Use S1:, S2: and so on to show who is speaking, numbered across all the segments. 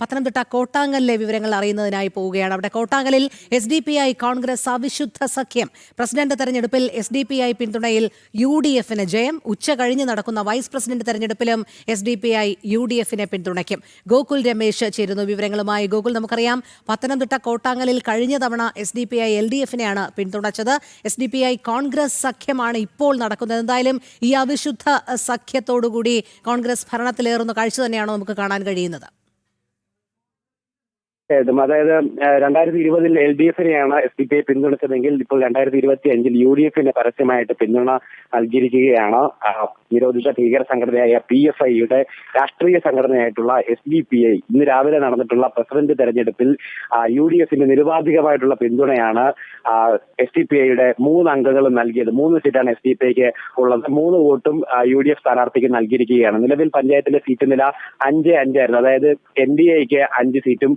S1: പത്തനംതിട്ട കോട്ടാങ്ങലിലെ വിവരങ്ങൾ അറിയുന്നതിനായി പോവുകയാണ്. അവിടെ കോട്ടാങ്ങലിൽ SDPI കോൺഗ്രസ് അവിശുദ്ധ സഖ്യം പ്രസിഡന്റ് തെരഞ്ഞെടുപ്പിൽ SDPI പിന്തുണയിൽ UDFന് ജയം. ഉച്ച കഴിഞ്ഞ് നടക്കുന്ന വൈസ് പ്രസിഡന്റ് തെരഞ്ഞെടുപ്പിലും SDPI UDFനെ പിന്തുണയ്ക്കും. ഗോകുൽ രമേശ് ചേരുന്നു വിവരങ്ങളുമായി. ഗോകുൽ, നമുക്കറിയാം പത്തനംതിട്ട കോട്ടാങ്ങലിൽ കഴിഞ്ഞ തവണ SDPI LDFനെയാണ് പിന്തുണച്ചത്. SDPI കോൺഗ്രസ് സഖ്യമാണ് ഇപ്പോൾ നടക്കുന്നത്. എന്തായാലും ഈ അവിശുദ്ധ സഖ്യത്തോടുകൂടി കോൺഗ്രസ് ഭരണത്തിലേറുന്ന കാഴ്ച തന്നെയാണോ നമുക്ക് കാണാൻ കഴിയുന്നത്?
S2: അതായത് 2020 LDFനെയാണ് SDPI പിന്തുണച്ചതെങ്കിൽ ഇപ്പോൾ 2025 UDFന് പരസ്യമായിട്ട് പിന്തുണ നൽകിയിരിക്കുകയാണ്. നിരോധിത ഭീകര സംഘടനയായ PFIയുടെ രാഷ്ട്രീയ സംഘടനയായിട്ടുള്ള SDPI ഇന്ന് രാവിലെ നടന്നിട്ടുള്ള പ്രസിഡന്റ് തെരഞ്ഞെടുപ്പിൽ UDFന് നിരുപാധികമായിട്ടുള്ള പിന്തുണയാണ് SDPIയുടെ 3 അംഗങ്ങളും നൽകിയത്. 3 സീറ്റാണ് SDPIക്ക് ഉള്ളത്. 3 വോട്ടും UDF സ്ഥാനാർത്ഥിക്ക് നൽകിയിരിക്കുകയാണ്. നിലവിൽ പഞ്ചായത്തിലെ സീറ്റ് നില 5-5 ആയിരുന്നു. അതായത് NDAക്ക് 5 സീറ്റും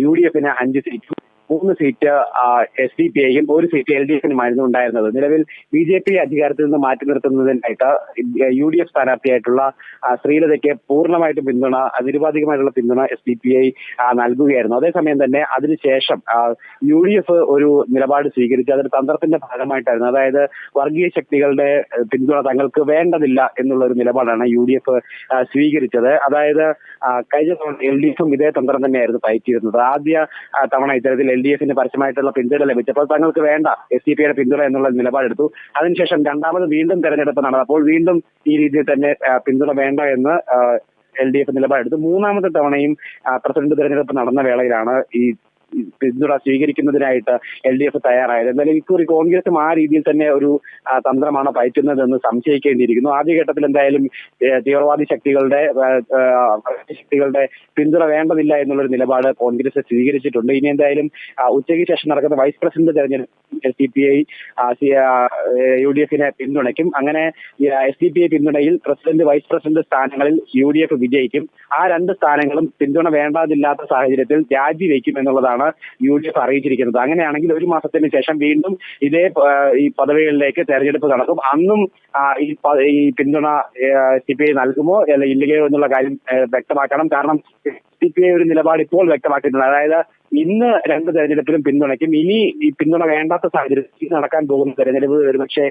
S2: UDFന് 5 സീറ്റും 3 സീറ്റ് SDPIയും 1 സീറ്റ് LDFനുമായിരുന്നു ഉണ്ടായിരുന്നത്. നിലവിൽ BJP അധികാരത്തിൽ നിന്ന് മാറ്റി നിർത്തുന്നതിനായിട്ട് UDF സ്ഥാനാർത്ഥിയായിട്ടുള്ള ശ്രീലതയ്ക്ക് പൂർണ്ണമായിട്ടും പിന്തുണ, നിരുപാധികമായിട്ടുള്ള പിന്തുണ SDPI നൽകുകയായിരുന്നു. അതേസമയം തന്നെ അതിനുശേഷം UDF ഒരു നിലപാട് സ്വീകരിച്ച് അതൊരു തന്ത്രത്തിന്റെ ഭാഗമായിട്ടായിരുന്നു. അതായത് വർഗീയ ശക്തികളുടെ പിന്തുണ തങ്ങൾക്ക് വേണ്ടതില്ല എന്നുള്ള ഒരു നിലപാടാണ് UDF സ്വീകരിച്ചത്. അതായത് കഴിഞ്ഞ തവണ LDFും ഇതേ തന്ത്രം തന്നെയായിരുന്നു പയറ്റിയിരുന്നത്. ആദ്യ തവണ ഇത്തരത്തിൽ LDFന് പരസ്യമായിട്ടുള്ള പിന്തുണ ലഭിച്ചപ്പോൾ തങ്ങൾക്ക് വേണ്ട SDPIയുടെ പിന്തുണ എന്നുള്ള നിലപാടെടുത്തു. അതിനുശേഷം രണ്ടാമത് വീണ്ടും തെരഞ്ഞെടുപ്പ് നടന്നപ്പോൾ വീണ്ടും ഈ രീതിയിൽ തന്നെ പിന്തുണ വേണ്ട എന്ന് LDF നിലപാടെടുത്തു. മൂന്നാമത്തെ തവണയും പ്രസിഡന്റ് തെരഞ്ഞെടുപ്പ് നടന്ന വേളയിലാണ് ഈ പിന്തുണ സ്വീകരിക്കുന്നതിനായിട്ട് LDF തയ്യാറായത്. എന്തായാലും ഇക്കുറി കോൺഗ്രസും ആ രീതിയിൽ തന്നെ ഒരു തന്ത്രമാണ് പയറ്റുന്നതെന്ന് സംശയിക്കേണ്ടിയിരിക്കുന്നു. ആദ്യഘട്ടത്തിൽ എന്തായാലും തീവ്രവാദി ശക്തികളുടെ പിന്തുണ വേണ്ടതില്ല എന്നുള്ളൊരു നിലപാട് കോൺഗ്രസ് സ്വീകരിച്ചിട്ടുണ്ട്. ഇനി എന്തായാലും ഉച്ചയ്ക്ക് ശേഷം നടക്കുന്ന വൈസ് പ്രസിഡന്റ് തെരഞ്ഞെടുപ്പ് SDPI UDFനെ പിന്തുണയ്ക്കും. അങ്ങനെ SDPI പിന്തുണയിൽ പ്രസിഡന്റ്, വൈസ് പ്രസിഡന്റ് സ്ഥാനങ്ങളിൽ UDF വിജയിക്കും. ആ 2 സ്ഥാനങ്ങളും പിന്തുണ വേണ്ടതില്ലാത്ത സാഹചര്യത്തിൽ രാജിവെക്കും എന്നുള്ളതാണ് UDF അറിയിച്ചിരിക്കുന്നത്. അങ്ങനെയാണെങ്കിൽ 1 മാസത്തിന് ശേഷം വീണ്ടും ഈ പദവികളിലേക്ക് തെരഞ്ഞെടുപ്പ് നടക്കും. അന്നും ഈ പിന്തുണ SDPI നൽകുമോ അല്ല ഇല്ലയോ എന്നുള്ള കാര്യം വ്യക്തമാക്കണം. കാരണം SDPI ഒരു നിലപാട് ഇപ്പോൾ വ്യക്തമാക്കിയിട്ടുണ്ട്. അതായത് ഇന്ന് 2 തെരഞ്ഞെടുപ്പിലും പിന്തുണയ്ക്കും. ഇനി ഈ പിന്തുണ വേണ്ടാത്ത സാഹചര്യത്തിൽ നടക്കാൻ പോകുന്ന തെരഞ്ഞെടുപ്പ് ഒരുപക്ഷെ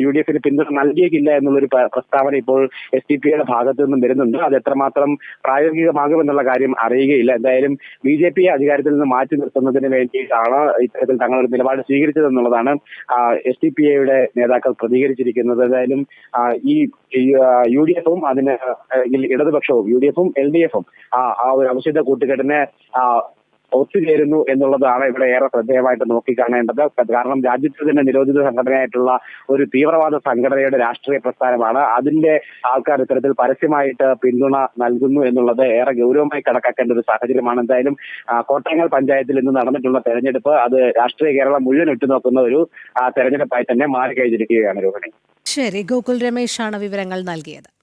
S2: UDFന് പിന്തുണ നൽകിയേക്കില്ല എന്നുള്ളൊരു പ്രസ്താവന ഇപ്പോൾ SDPIയുടെ ഭാഗത്തു നിന്നും വരുന്നുണ്ട്. അത് എത്രമാത്രം പ്രായോഗികമാകുമെന്നുള്ള കാര്യം അറിയുകയില്ല. എന്തായാലും BJP അധികാരത്തിൽ നിന്ന് മാറ്റി നിർത്തുന്നതിന് വേണ്ടിയിട്ടാണ് ഇത്തരത്തിൽ തങ്ങളൊരു നിലപാട് സ്വീകരിച്ചതെന്നുള്ളതാണ് SDPIയുടെ നേതാക്കൾ പ്രതികരിച്ചിരിക്കുന്നത്. എന്തായാലും ഈ UDFും അതിന് ഇടതുപക്ഷവും UDFും LDFും ആ ഒരു അവിശുദ്ധ കൂട്ടുകെട്ടിനെ ഒത്തുചേരുന്നു എന്നുള്ളതാണ് ഇവിടെ ഏറെ ശ്രദ്ധേയമായിട്ട് നോക്കിക്കാണേണ്ടത്. കാരണം രാജ്യത്ത് തന്നെ നിരോധിത സംഘടനയായിട്ടുള്ള ഒരു തീവ്രവാദ സംഘടനയുടെ രാഷ്ട്രീയ പ്രസ്ഥാനമാണ്. അതിന്റെ ആൾക്കാർ ഇത്തരത്തിൽ പരസ്യമായിട്ട് പിന്തുണ നൽകുന്നു എന്നുള്ളത് ഏറെ ഗൗരവമായി കണക്കാക്കേണ്ട ഒരു സാഹചര്യമാണ്. എന്തായാലും കോട്ടാങ്ങൽ പഞ്ചായത്തിൽ ഇന്ന് നടന്നിട്ടുള്ള തെരഞ്ഞെടുപ്പ് അത് രാഷ്ട്രീയ കേരളം മുഴുവൻ ഉറ്റുനോക്കുന്ന ഒരു തെരഞ്ഞെടുപ്പായി തന്നെ മാറിക്കഴിഞ്ഞിരിക്കുകയാണ് രോഹിണി.
S1: ശരി, ഗോകുൽ രമേശാണ് വിവരങ്ങൾ നൽകിയത്.